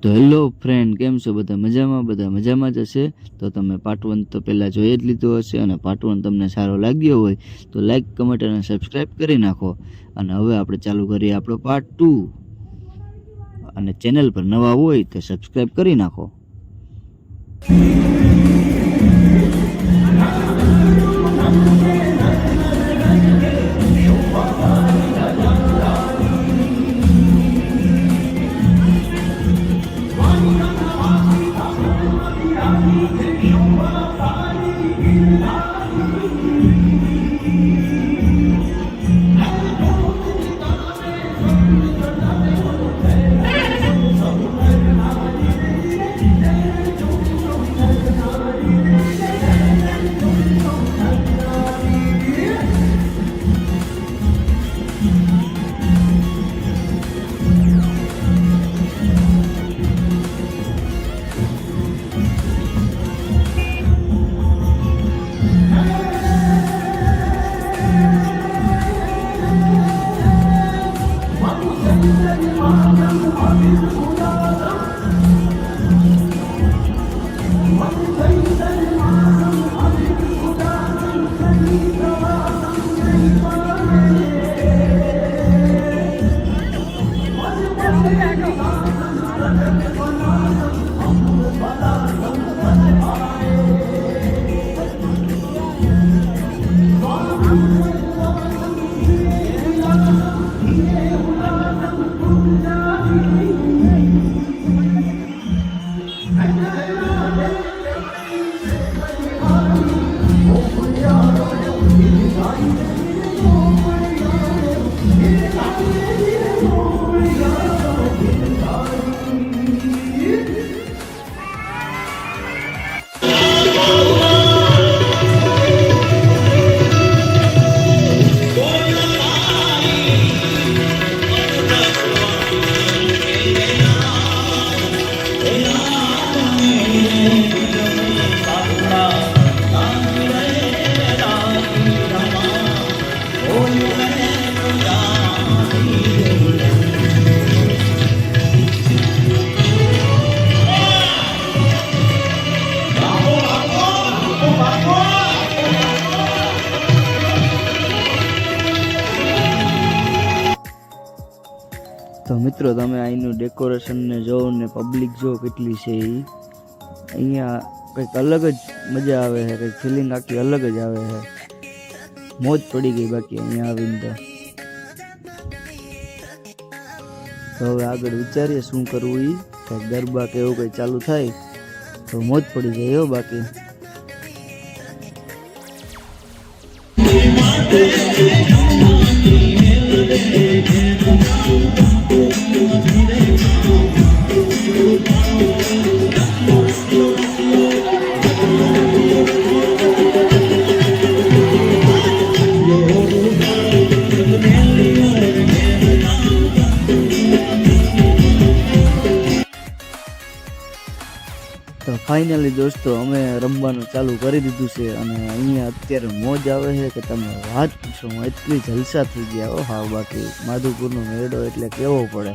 તો hello friend, કેમ છો? બધા મજામાં જ હશે. તો તમે પાર્ટ 1 તો પહેલાં જોઈ જ લીધો હશે, અને પાર્ટ 1 તમને સારો લાગ્યો હોય તો લાઈક, કમેન્ટ અને સબસ્ક્રાઈબ કરી નાખો. અને હવે આપણે ચાલુ કરીએ આપણો પાર્ટ 2. અને ચેનલ પર નવા હોય તો સબસ્ક્રાઈબ કરી નાખો. તો મિત્રો, તમે અહીંનું ડેકોરેશનને જોવો ને પબ્લિક જો કેટલી છે. અહીંયા કંઈક અલગ જ મજા આવે છે, કંઈક ફિલિંગ આખી અલગ જ આવે છે. મોજ પડી ગઈ બાકી અહીંયા આવીને. તો હવે આગળ વિચારીએ શું કરવું. કંઈક ગરબા કે એવું કંઈ ચાલુ થાય તો મોજ પડી જાય હો. બાકી તો ફાઇનલી દોસ્તો, અમે રમવાનું ચાલુ કરી દીધું છે. અને અહીંયા અત્યારે મોજ આવે છે કે તમે વાત પૂછો, એટલી જલસા થઈ ગયા હો. હા, બાકી માધુપુરનો મેળો એટલે કેવો પડે.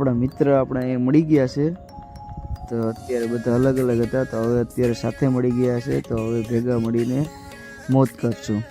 આપણા મિત્ર આપણે અહીંયા મળી ગયા છે. તો અત્યારે બધા અલગ અલગ હતા, તો હવે અત્યારે સાથે મળી ગયા છે. તો હવે ભેગા મળીને મોજ કરશું.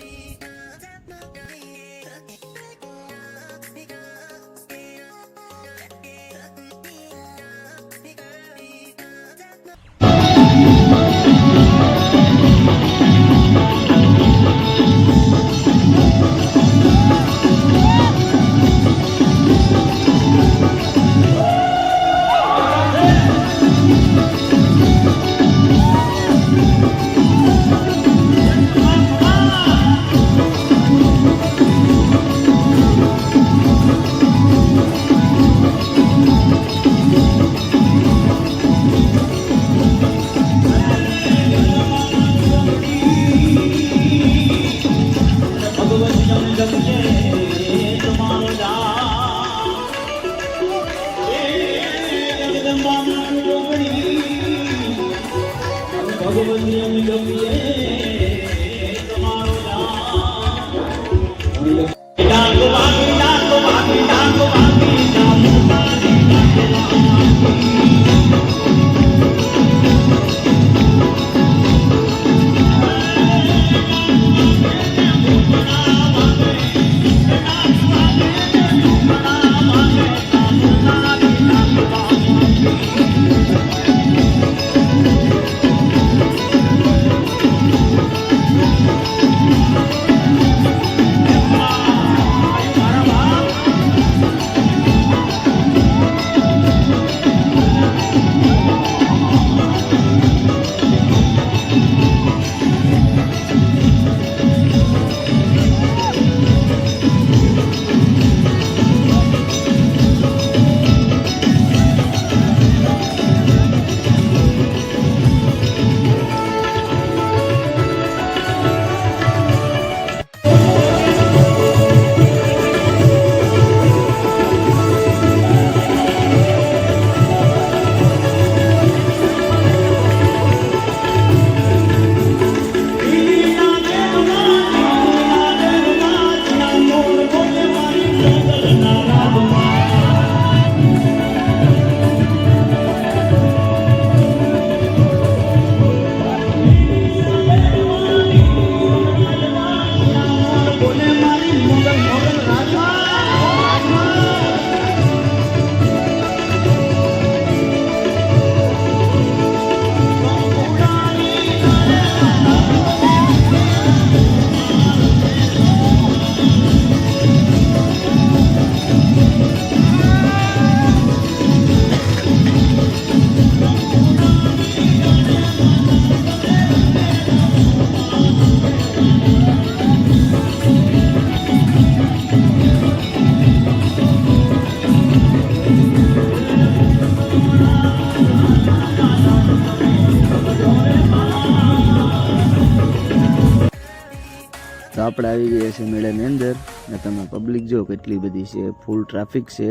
તો આપણે આવી ગયા છે મેળાની અંદર ને તમે પબ્લિક જો કેટલી બધી છે, ફૂલ ટ્રાફિક છે.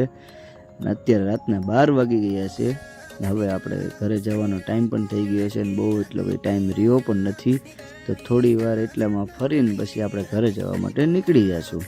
અને અત્યારે રાતના 12 વાગી ગયા છે ને હવે આપણે ઘરે જવાનો ટાઈમ પણ થઈ ગયો છે અને બહુ એટલો ભાઈ ટાઈમ રહ્યો પણ નથી. તો થોડી વાર એટલામાં ફરીને પછી આપણે ઘરે જવા માટે નીકળી જઈશું.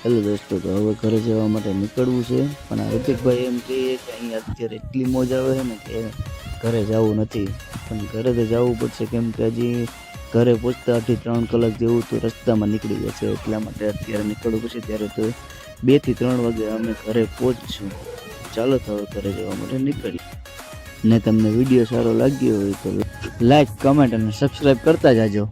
હેલો દોસ્તો, તો હવે ઘરે જવા માટે નીકળવું છે. પણ આ ઋતિકભાઈ એમ કહે કે અહીંયા અત્યારે એટલી મોજ આવે છે ને કે ઘરે જવું નથી. પણ ઘરે તો જવું પડશે, કેમ કે હજી ઘરે પહોંચતા 2.5-3 કલાક જેવું તો રસ્તામાં નીકળી જશે. એટલા માટે અત્યારે નીકળવું પડશે. ત્યારે તો 2 થી 3 વાગે અમે ઘરે પહોંચશું. ચાલો તો હવે ઘરે જવા માટે નીકળીએ. ને તમને વિડીયો સારો લાગ્યો હોય તો લાઈક, કમેન્ટ અને સબસ્ક્રાઈબ કરતા જાજો.